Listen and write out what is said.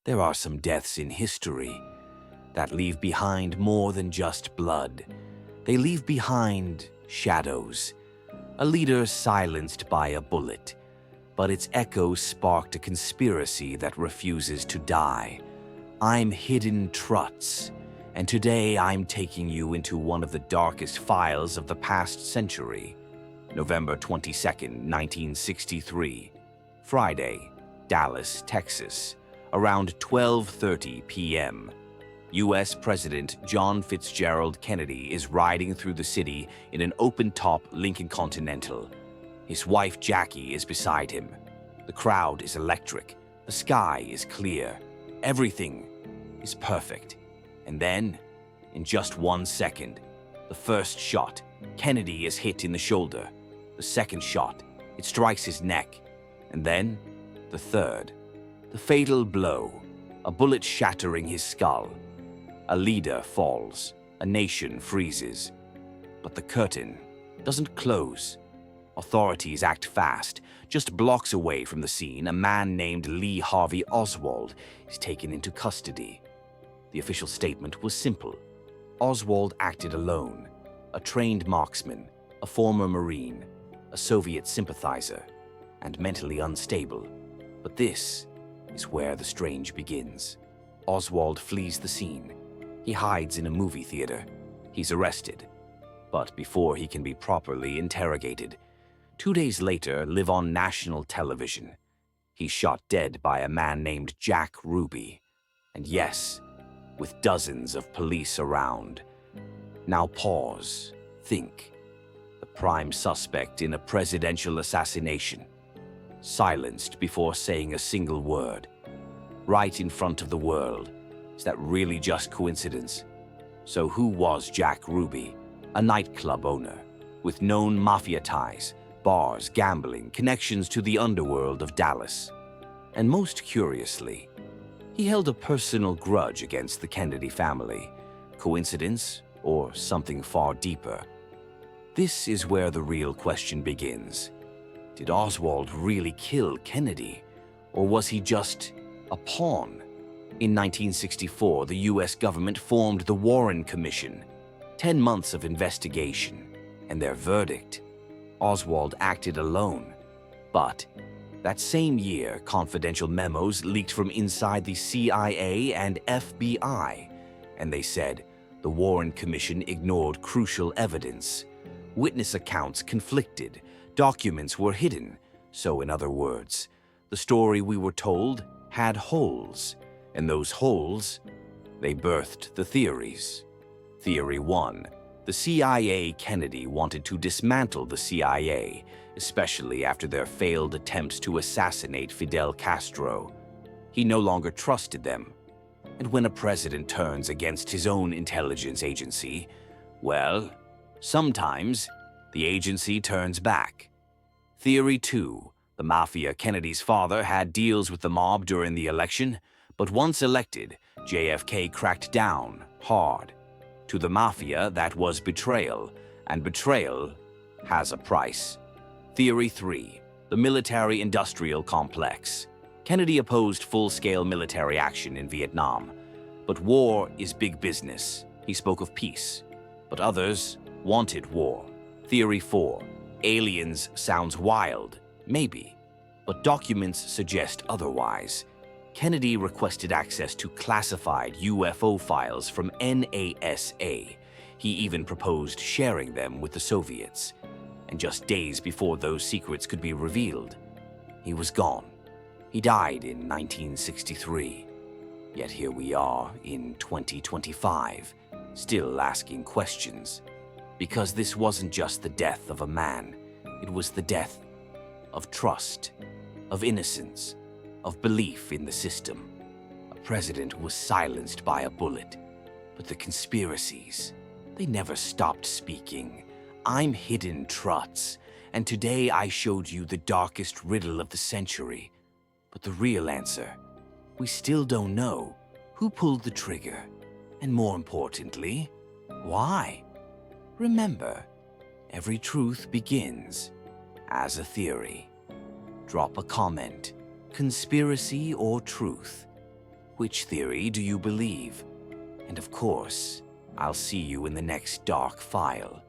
There are some deaths in history that leave behind more than just blood. They leave behind shadows. A leader silenced by a bullet, but its echo sparked a conspiracy that refuses to die. I'm Hidden Truts, and today I'm taking you into one of the darkest files of the past century. November 22nd, 1963. Friday, Dallas, Texas. Around 12:30 p.m., U.S. President John Fitzgerald Kennedy is riding through the city in an open-top Lincoln Continental. His wife Jackie is beside him. The crowd is electric. The sky is clear. Everything is perfect. And then, in just 1 second, the first shot, Kennedy is hit in the shoulder. The second shot, it strikes his neck. And then, the third. The fatal blow, a bullet shattering his skull. A leader falls, a nation freezes. But the curtain doesn't close. Authorities act fast. Just blocks away from the scene, a man named Harvey Oswald is taken into custody. The official statement was simple. Oswald acted alone, a trained marksman, a former Marine, a Soviet sympathizer, and mentally unstable. But this is where the strange begins. Oswald flees the scene. He hides in a movie theater. He's arrested. But before he can be properly interrogated, 2 days later, live on national television. He's shot dead by a man named Jack Ruby. And yes, with dozens of police around. Now pause, think. The prime suspect in a presidential assassination. Silenced before saying a single word. Right in front of the world. Is that really just coincidence? So who was Jack Ruby? A nightclub owner with known mafia ties, bars, gambling, connections to the underworld of Dallas. And most curiously, he held a personal grudge against the Kennedy family. Coincidence or something far deeper? This is where the real question begins. Did Oswald really kill Kennedy? Or was he just a pawn? In 1964, the U.S. government formed the Warren Commission. 10 months of investigation, and their verdict: Oswald acted alone. But that same year, confidential memos leaked from inside the CIA and FBI, and they said the Warren Commission ignored crucial evidence. Witness accounts conflicted, documents were hidden. So, in other words, the story we were told had holes. And those holes, they birthed the theories. Theory 1. The CIA Kennedy wanted to dismantle the CIA, especially after their failed attempts to assassinate Fidel Castro. He no longer trusted them. And when a president turns against his own intelligence agency, well, sometimes the agency turns back. Theory 2. The mafia Kennedy's father had deals with the mob during the election. But once elected, JFK cracked down hard. To the mafia, that was betrayal, and betrayal has a price. Theory 3. The military-industrial complex. Kennedy opposed full-scale military action in Vietnam. But war is big business. He spoke of peace. But others wanted war. Theory 4. Aliens sounds wild, maybe. But documents suggest otherwise. Kennedy requested access to classified UFO files from NASA. He even proposed sharing them with the Soviets. And just days before those secrets could be revealed, he was gone. He died in 1963. Yet here we are in 2025, still asking questions. Because this wasn't just the death of a man, it was the death of trust, of innocence, of belief in the system. A president was silenced by a bullet, but the conspiracies, they never stopped speaking. I'm Hidden Truts, and today I showed you the darkest riddle of the century. But the real answer, we still don't know who pulled the trigger, and more importantly, why. Remember, every truth begins as a theory. Drop a comment. Conspiracy or truth? Which theory do you believe? And of course, I'll see you in the next dark file.